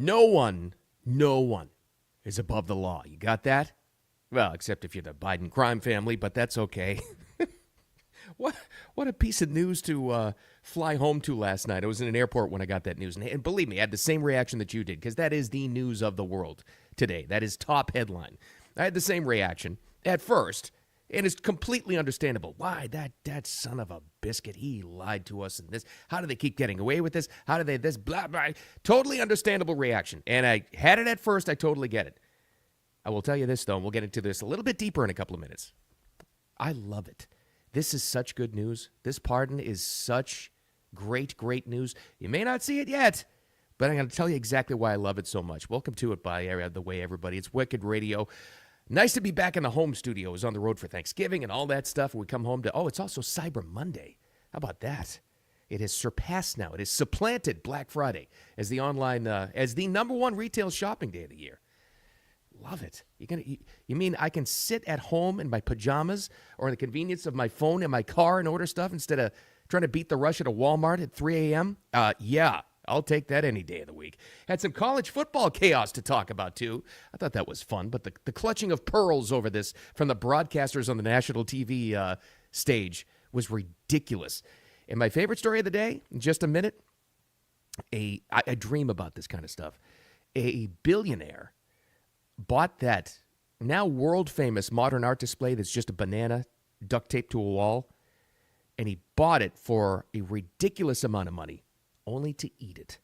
No one is above the law. You got that? Well, except if you're the Biden crime family, but that's okay. What a piece of news to fly home to last night. I was in an airport when I got that news. And believe me, I had the same reaction that you did, because that is the news of the world today. That is top headline. I had the same reaction at first, and it's completely understandable. Why? That son of a biscuit, he lied to us and this. How do they keep getting away with this? How do they this? Blah, blah. Totally understandable reaction. And I had it at first. I totally get it. I will tell you this, though, and we'll get into this a little bit deeper in a couple of minutes. I love it. This is such good news. This pardon is such great, great news. You may not see it yet, but I'm going to tell you exactly why I love it so much. Welcome to it, by the way, everybody. It's Wicked Radio. Nice to be back in the home studio. I was on the road for Thanksgiving and all that stuff. We come home to, it's also Cyber Monday. How about that? It has surpassed now. It has supplanted Black Friday as the online, as the number one retail shopping day of the year. Love it. You mean I can sit at home in my pajamas or in the convenience of my phone in my car and order stuff instead of trying to beat the rush at a Walmart at 3 a.m.? Yeah, I'll take that any day of the week. Had some college football chaos to talk about, too. I thought that was fun, but the clutching of pearls over this from the broadcasters on the national TV stage was ridiculous. And my favorite story of the day, in just a minute, I dream about this kind of stuff. A billionaire bought that now world-famous modern art display that's just a banana duct taped to a wall, and he bought it for a ridiculous amount of money, only to eat it.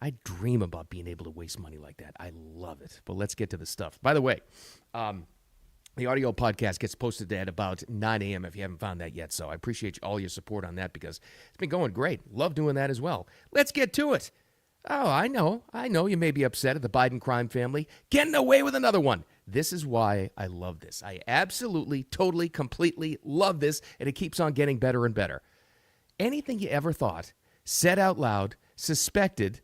I dream about being able to waste money like that. I love it. But let's get to the stuff. By the way, the audio podcast gets posted at about 9 a.m. if you haven't found that yet, so I appreciate all your support on that because it's been going great. Love doing that as well. Let's get to it. Oh, I know you may be upset at the Biden crime family getting away with another one. This is why I love this. I absolutely, totally, completely love this, and it keeps on getting better and better. Anything you ever thought, said out loud, suspected,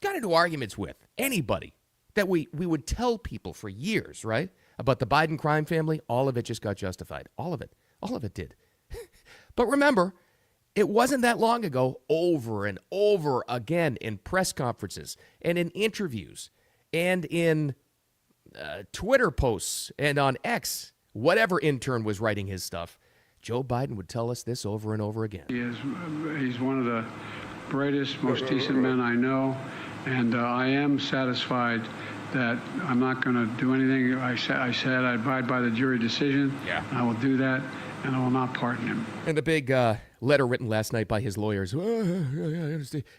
got into arguments with, anybody that we would tell people for years, right, about the Biden crime family, all of it just got justified. All of it did. But remember, it wasn't that long ago, over and over again in press conferences and in interviews and in Twitter posts and on X, whatever intern was writing his stuff, Joe Biden would tell us this over and over again. He's one of the brightest, most decent men I know, and I am satisfied that I'm not going to do anything. I said I abide by the jury decision. Yeah. I will do that, and I will not pardon him. And the big letter written last night by his lawyers.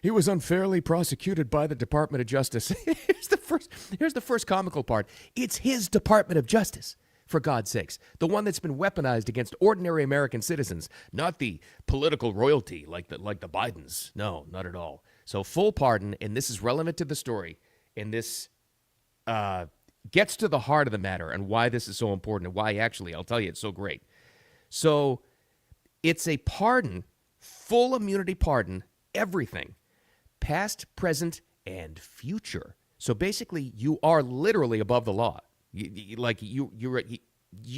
He was unfairly prosecuted by the Department of Justice. Here's the first comical part. It's his Department of Justice, for God's sakes. The one that's been weaponized against ordinary American citizens, not the political royalty like the Bidens. No, not at all. So full pardon, and this is relevant to the story, and this gets to the heart of the matter and why this is so important and why, actually, I'll tell you, it's so great. So it's a pardon, full immunity pardon, everything, past, present, and future. So basically, you are literally above the law. You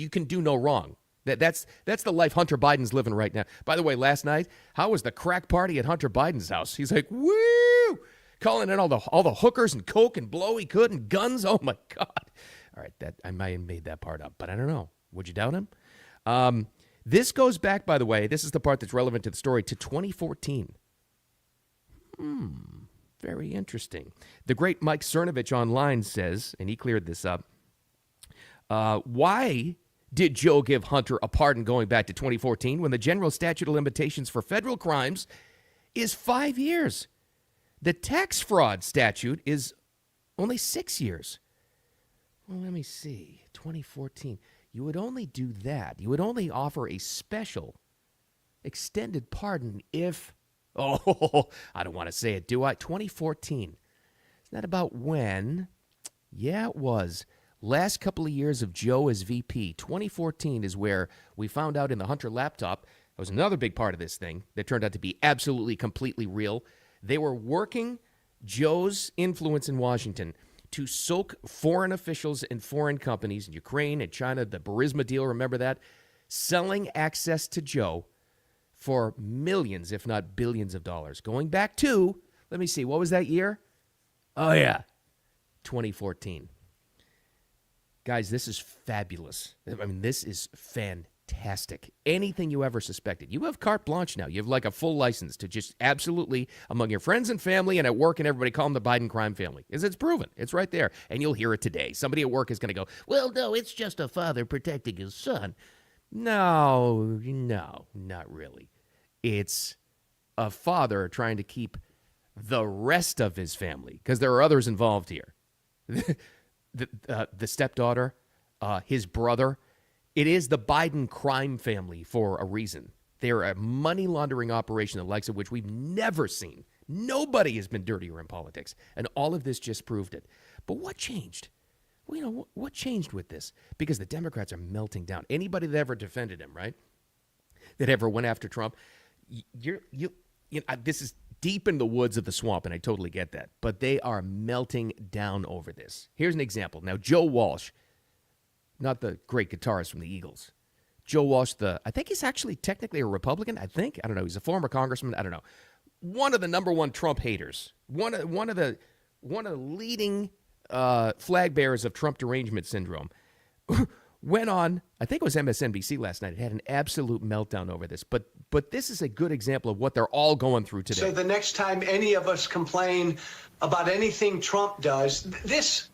can do no wrong. That's the life Hunter Biden's living right now. By the way, last night, how was the crack party at Hunter Biden's house? He's like, woo! Calling in all the hookers and coke and blow he could and guns. Oh, my God. All right, I might have made that part up, but I don't know. Would you doubt him? This goes back, by the way, this is the part that's relevant to the story, to 2014. Very interesting. The great Mike Cernovich online says, and he cleared this up, why did Joe give Hunter a pardon going back to 2014 when the general statute of limitations for federal crimes is 5 years? The tax fraud statute is only 6 years. Well, let me see. 2014. You would only do that. You would only offer a special extended pardon if, I don't want to say it, do I? 2014. Isn't that about when? Yeah, it was. Last couple of years of Joe as VP. 2014 is where we found out in the Hunter laptop, that was another big part of this thing that turned out to be absolutely, completely real. They were working Joe's influence in Washington to soak foreign officials and foreign companies in Ukraine and China, the Burisma deal, remember that? Selling access to Joe for millions, if not billions of dollars. Going back to, let me see, what was that year? Oh, yeah, 2014. Guys, this is fabulous. I mean, this is fantastic. Anything you ever suspected. You have carte blanche now. You have like a full license to just absolutely, among your friends and family and at work and everybody, call them the Biden crime family. Because it's proven. It's right there. And you'll hear it today. Somebody at work is going to go, well, no, it's just a father protecting his son. No, not really. It's a father trying to keep the rest of his family, because there are others involved here. The stepdaughter, his brother. It is the Biden crime family for a reason. They're a money laundering operation, the likes of which we've never seen. Nobody has been dirtier in politics, and all of this just proved it. But what changed? Well, what changed with this? Because the Democrats are melting down. Anybody that ever defended him, right, that ever went after Trump, this is deep in the woods of the swamp, and I totally get that. But they are melting down over this. Here's an example. Now, Joe Walsh, not the great guitarist from the Eagles. Joe Walsh, I think he's actually technically a Republican. I don't know. He's a former congressman. I don't know. One of the number one Trump haters. One of the leading flag bearers of Trump derangement syndrome. Went on, I think it was MSNBC last night. It had an absolute meltdown over this. But this is a good example of what they're all going through today. So the next time any of us complain about anything Trump does, this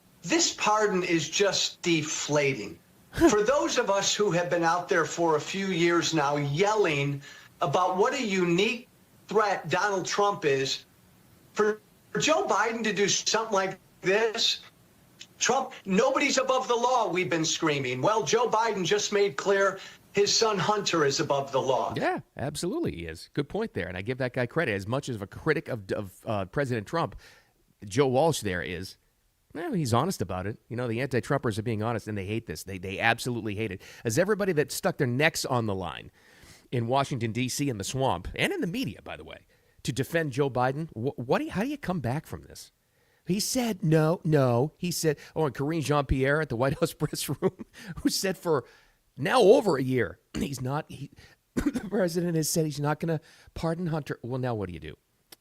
pardon is just deflating. For those of us who have been out there for a few years now yelling about what a unique threat Donald Trump is, for Joe Biden to do something like this, Trump, nobody's above the law, we've been screaming. Well, Joe Biden just made clear his son Hunter is above the law. Yeah, absolutely he is. Good point there. And I give that guy credit. As much as a critic of President Trump, Joe Walsh there is, well, he's honest about it. The anti-Trumpers are being honest, and they hate this. They absolutely hate it. As everybody that stuck their necks on the line in Washington, D.C., in the swamp, and in the media, by the way, to defend Joe Biden, how do you come back from this? He said, no. He said, and Karine Jean-Pierre at the White House press room, who said for now over a year, the president has said he's not going to pardon Hunter. Well, now what do you do?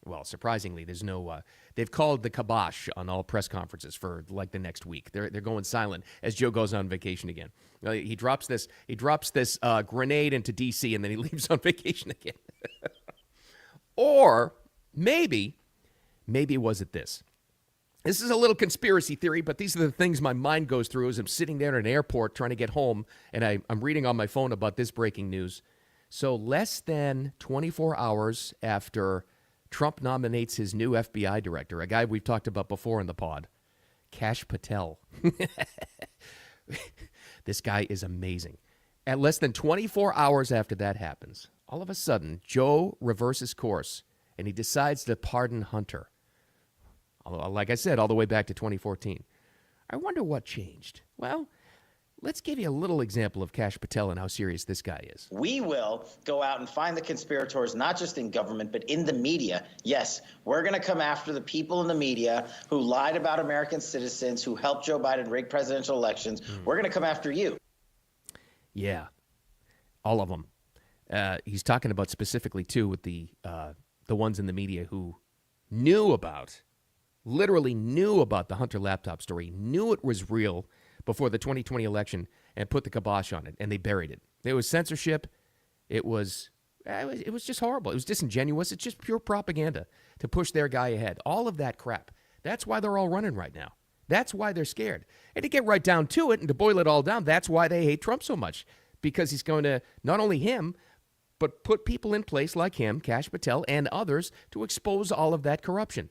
Well, surprisingly, there's no, they've called the kibosh on all press conferences for like the next week. They're going silent as Joe goes on vacation again. He drops this grenade into D.C. and then he leaves on vacation again. Or maybe was it this? This is a little conspiracy theory, but these are the things my mind goes through as I'm sitting there at an airport trying to get home, and I'm reading on my phone about this breaking news. So less than 24 hours after Trump nominates his new FBI director, a guy we've talked about before in the pod, Kash Patel. This guy is amazing. At less than 24 hours after that happens, all of a sudden, Joe reverses course, and he decides to pardon Hunter. Like I said, all the way back to 2014. I wonder what changed. Well, let's give you a little example of Kash Patel and how serious this guy is. We will go out and find the conspirators, not just in government, but in the media. Yes, we're going to come after the people in the media who lied about American citizens, who helped Joe Biden rig presidential elections. We're going to come after you. Yeah, all of them. He's talking about specifically, too, with the ones in the media who literally knew about the Hunter laptop story, knew it was real before the 2020 election, and put the kibosh on it, and they buried it. There was censorship. It was just horrible. It was disingenuous. It's just pure propaganda to push their guy ahead. All of that crap. That's why they're all running right now. That's why they're scared. And to get right down to it and to boil it all down, that's why they hate Trump so much, because he's going to, not only him, but put people in place like him, Kash Patel, and others to expose all of that corruption.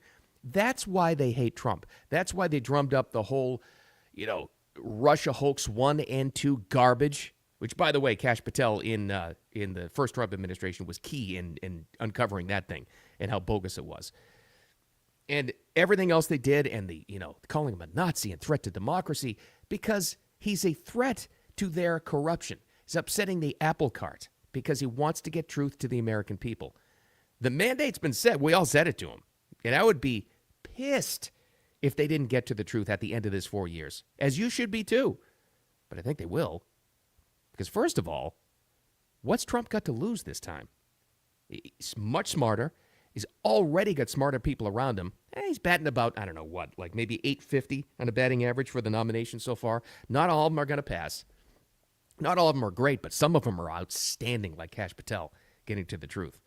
That's why they hate Trump. That's why they drummed up the whole, Russia hoax 1 and 2 garbage, which, by the way, Kash Patel in the first Trump administration was key in uncovering that thing and how bogus it was. And everything else they did, and calling him a Nazi and threat to democracy, because he's a threat to their corruption. He's upsetting the apple cart because he wants to get truth to the American people. The mandate's been set. We all said it to him. And I would be pissed if they didn't get to the truth at the end of this 4 years, as you should be too. But I think they will. Because first of all, what's Trump got to lose this time? He's much smarter, He's already got smarter people around him. He's batting about, I don't know what, like maybe 850 on a batting average for the nomination so far. Not all of them are going to pass. Not all of them are great, but some of them are outstanding, like Kash Patel, getting to the truth.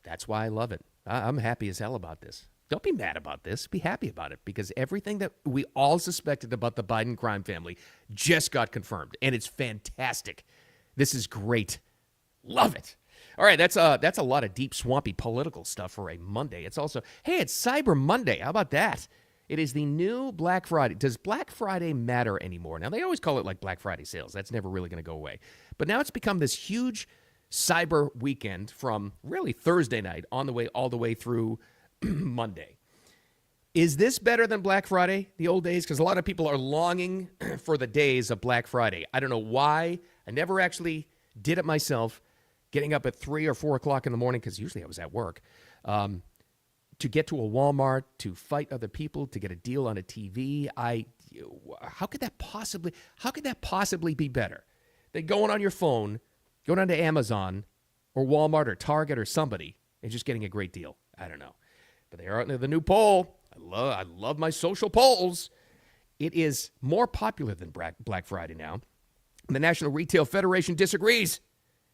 That's why I love it. I'm happy as hell about this. Don't be mad about this. Be happy about it, because everything that we all suspected about the Biden crime family just got confirmed, and it's fantastic. This is great. Love it. All right, that's a lot of deep, swampy political stuff for a Monday. It's also, hey, it's Cyber Monday. How about that? It is the new Black Friday. Does Black Friday matter anymore? Now, they always call it like Black Friday sales. That's never really going to go away. But now it's become this huge cyber weekend from really Thursday night all the way through Monday. Is this better than Black Friday, the old days? Because a lot of people are longing for the days of Black Friday. I don't know why. I never actually did it myself, getting up at 3 or 4 o'clock in the morning, because usually I was at work, to get to a Walmart, to fight other people, to get a deal on a TV. How could that possibly be better than going on your phone, going on to Amazon or Walmart or Target or somebody and just getting a great deal? I don't know. But they are the new poll. I love my social polls. It is more popular than Black Friday now. The National Retail Federation disagrees,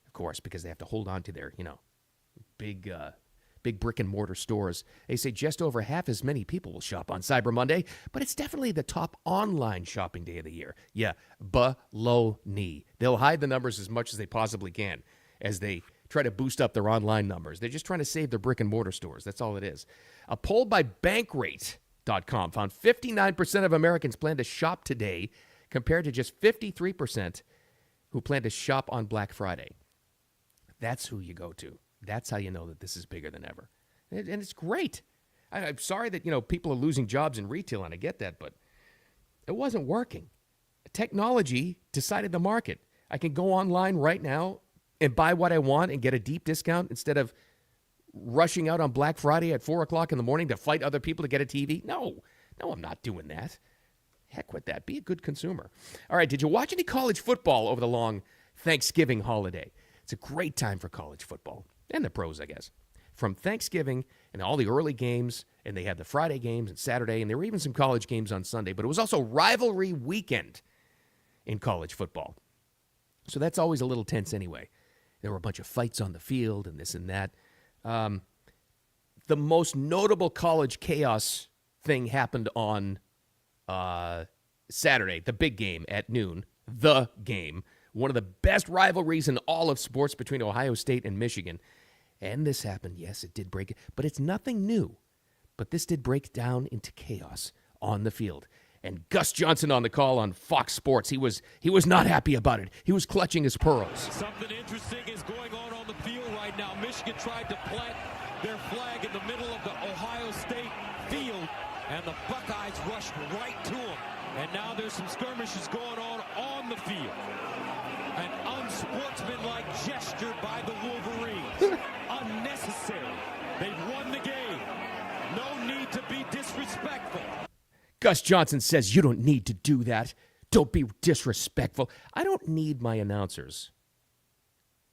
of course, because they have to hold on to their, big brick and mortar stores. They say just over half as many people will shop on Cyber Monday, but it's definitely the top online shopping day of the year. Yeah, baloney. They'll hide the numbers as much as they possibly can as they try to boost up their online numbers. They're just trying to save their brick and mortar stores. That's all it is. A poll by Bankrate.com found 59% of Americans plan to shop today, compared to just 53% who plan to shop on Black Friday. That's who you go to. That's how you know that this is bigger than ever. And it's great. I'm sorry that, people are losing jobs in retail, and I get that, but it wasn't working. Technology decided the market. I can go online right now and buy what I want and get a deep discount instead of rushing out on Black Friday at 4 o'clock in the morning to fight other people to get a TV. No, I'm not doing that. Heck with that. Be a good consumer. All right, did you watch any college football over the long Thanksgiving holiday? It's a great time for college football. And the pros, I guess. From Thanksgiving and all the early games, and they had the Friday games and Saturday, and there were even some college games on Sunday, but it was also rivalry weekend in college football. So that's always a little tense anyway. There were a bunch of fights on the field and this and that. The most notable college chaos thing happened on Saturday, the big game at noon, the game. One of the best rivalries in all of sports between Ohio State and Michigan. And this happened. Yes, it did break it, but it's nothing new. But this did break down into chaos on the field. And Gus Johnson on the call on Fox Sports, he was not happy about it. He was clutching his pearls. Something interesting is going on the field right now. Michigan tried to plant their flag in the middle of the Ohio State field, and the Buckeyes rushed right to them. And now there's some skirmishes going on the field. An unsportsmanlike gesture by the Wolverines. Unnecessary. They've won the game. No need to be disrespectful. Gus Johnson says you don't need to do that. Don't be disrespectful. I don't need my announcers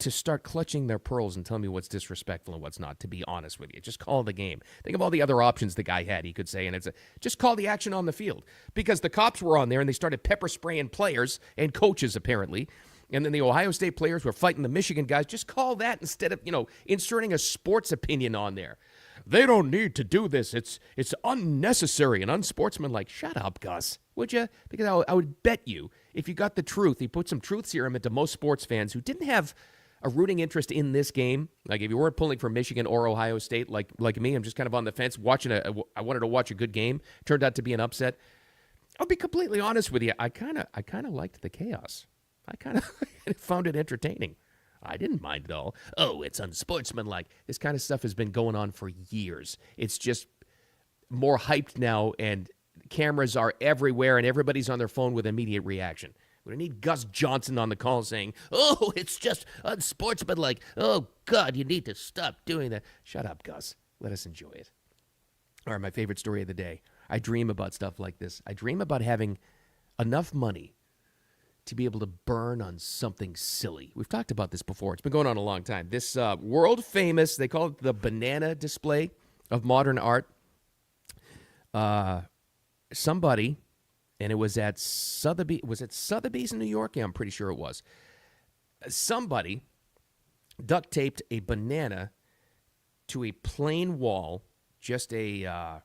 to start clutching their pearls and telling me what's disrespectful and what's not, to be honest with you. Just call the game. Think of all the other options the guy had, he could say, and just call the action on the field. Because the cops were on there, and they started pepper spraying players and coaches, apparently. And then the Ohio State players were fighting the Michigan guys. Just call that instead of, inserting a sports opinion on there. They don't need to do this. It's unnecessary and unsportsmanlike. Shut up, Gus, would you? Because I would bet you, if you got the truth, he put some truth serum into most sports fans who didn't have a rooting interest in this game. Like if you weren't pulling for Michigan or Ohio State, like me, I'm just kind of on the fence watching I wanted to watch a good game. Turned out to be an upset. I'll be completely honest with you. I kind of liked the chaos. I kind of found it entertaining. I didn't mind it all. Oh, it's unsportsmanlike. This kind of stuff has been going on for years. It's just more hyped now, and cameras are everywhere, and everybody's on their phone with immediate reaction. We don't need Gus Johnson on the call saying, oh, it's just unsportsmanlike. Oh, God, you need to stop doing that. Shut up, Gus. Let us enjoy it. All right, my favorite story of the day. I dream about stuff like this. I dream about having enough money to be able to burn on something silly. We've talked about this before. It's been going on a long time. This world famous, they call it the banana display of modern art. Somebody, and it was at Sotheby's in New York? Yeah, I'm pretty sure it was. Somebody duct taped a banana to a plain wall, just a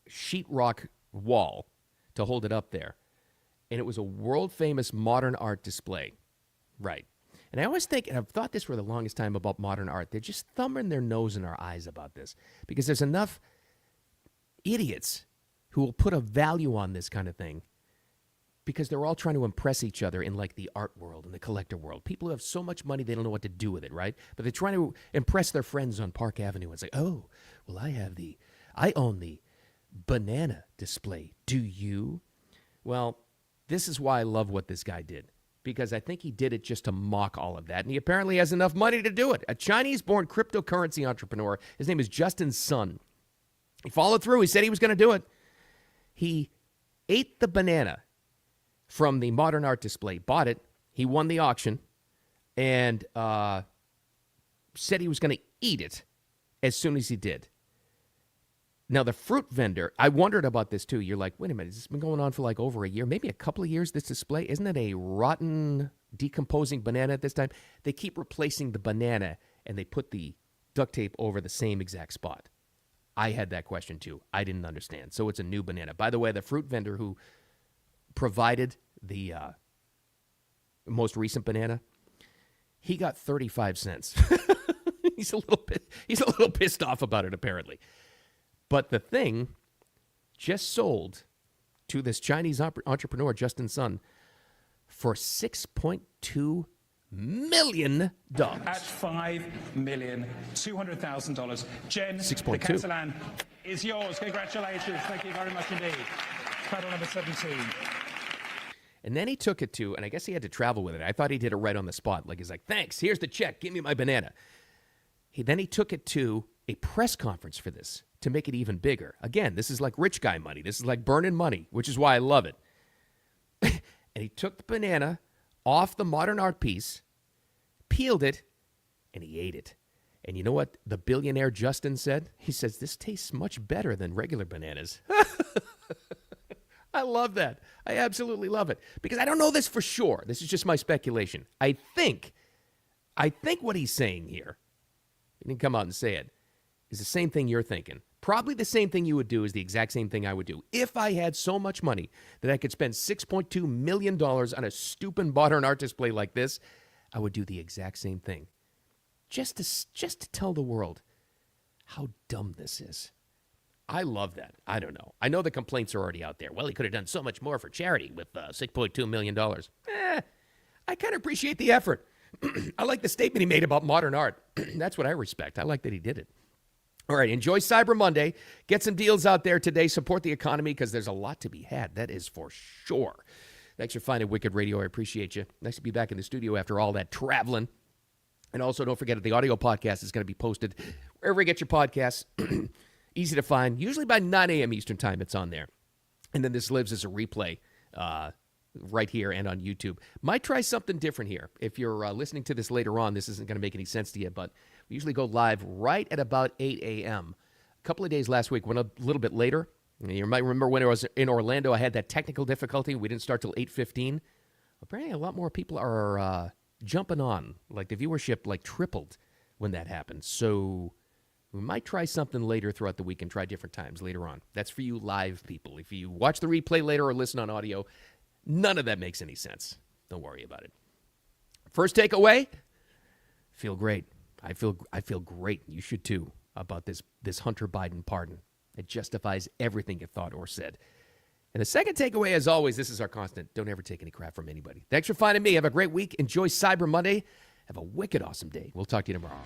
sheetrock wall to hold it up there. And it was a world-famous modern art display. Right. And I always think, and I've thought this for the longest time about modern art, they're just thumbing their nose in our eyes about this. Because there's enough idiots who will put a value on this kind of thing because they're all trying to impress each other in like the art world and the collector world. People who have so much money they don't know what to do with it, right? But they're trying to impress their friends on Park Avenue and say, oh, well, I own the banana display. Do you? Well, this is why I love what this guy did, because I think he did it just to mock all of that, and he apparently has enough money to do it. A Chinese-born cryptocurrency entrepreneur, his name is Justin Sun. He followed through. He said he was going to do it. He ate the banana from the modern art display, bought it, he won the auction, and said he was going to eat it as soon as he did. Now, the fruit vendor, I wondered about this, too. You're like, wait a minute, has this been going on for like over a year, maybe a couple of years, this display? Isn't it a rotten, decomposing banana at this time? They keep replacing the banana, and they put the duct tape over the same exact spot. I had that question, too. I didn't understand. So it's a new banana. By the way, the fruit vendor who provided the most recent banana, he got 35 cents. He's a little pissed off about it, apparently. But the thing just sold to this Chinese entrepreneur, Justin Sun, for $6.2 million. At $5,200,000. Jen, 6.2. the Catalan is yours. Congratulations. Thank you very much indeed. Paddle number 17. And then he took it to, and I guess he had to travel with it. I thought he did it right on the spot. Like, he's like, thanks, here's the check. Give me my banana. Then he took it to a press conference for this to make it even bigger. Again, this is like rich guy money. This is like burning money, which is why I love it. And he took the banana off the modern art piece, peeled it, and he ate it. And you know what the billionaire Justin said? He says, this tastes much better than regular bananas. I love that. I absolutely love it. Because I don't know this for sure. This is just my speculation. I think what he's saying here, he didn't come out and say it, is the same thing you're thinking. Probably the same thing you would do is the exact same thing I would do. If I had so much money that I could spend $6.2 million on a stupid modern art display like this, I would do the exact same thing. Just to tell the world how dumb this is. I love that. I don't know. I know the complaints are already out there. Well, he could have done so much more for charity with $6.2 million. I kind of appreciate the effort. I like the statement he made about modern art. That's what I respect. I like that he did it. All right, enjoy Cyber Monday. Get some deals out there today. Support the economy because there's a lot to be had. That is for sure. Thanks for finding Wicked Radio. I appreciate you. Nice to be back in the studio after all that traveling. And also, don't forget that the audio podcast is going to be posted wherever you get your podcasts. Easy to find. Usually by 9 a.m. Eastern Time, it's on there. And then this lives as a replay right here and on YouTube. Might try something different here. If you're listening to this later on, this isn't going to make any sense to you, but we usually go live right at about 8 a.m. A couple of days last week, went a little bit later. You might remember when I was in Orlando, I had that technical difficulty. We didn't start till 8:15. Apparently, a lot more people are jumping on. Like, the viewership, tripled when that happened. So we might try something later throughout the week and try different times later on. That's for you live people. If you watch the replay later or listen on audio, none of that makes any sense. Don't worry about it. First takeaway, feel great. I feel great. You should too about this Hunter Biden pardon. It justifies everything you thought or said. And the second takeaway, as always, this is our constant. Don't ever take any crap from anybody. Thanks for finding me. Have a great week. Enjoy Cyber Monday. Have a wicked awesome day. We'll talk to you tomorrow.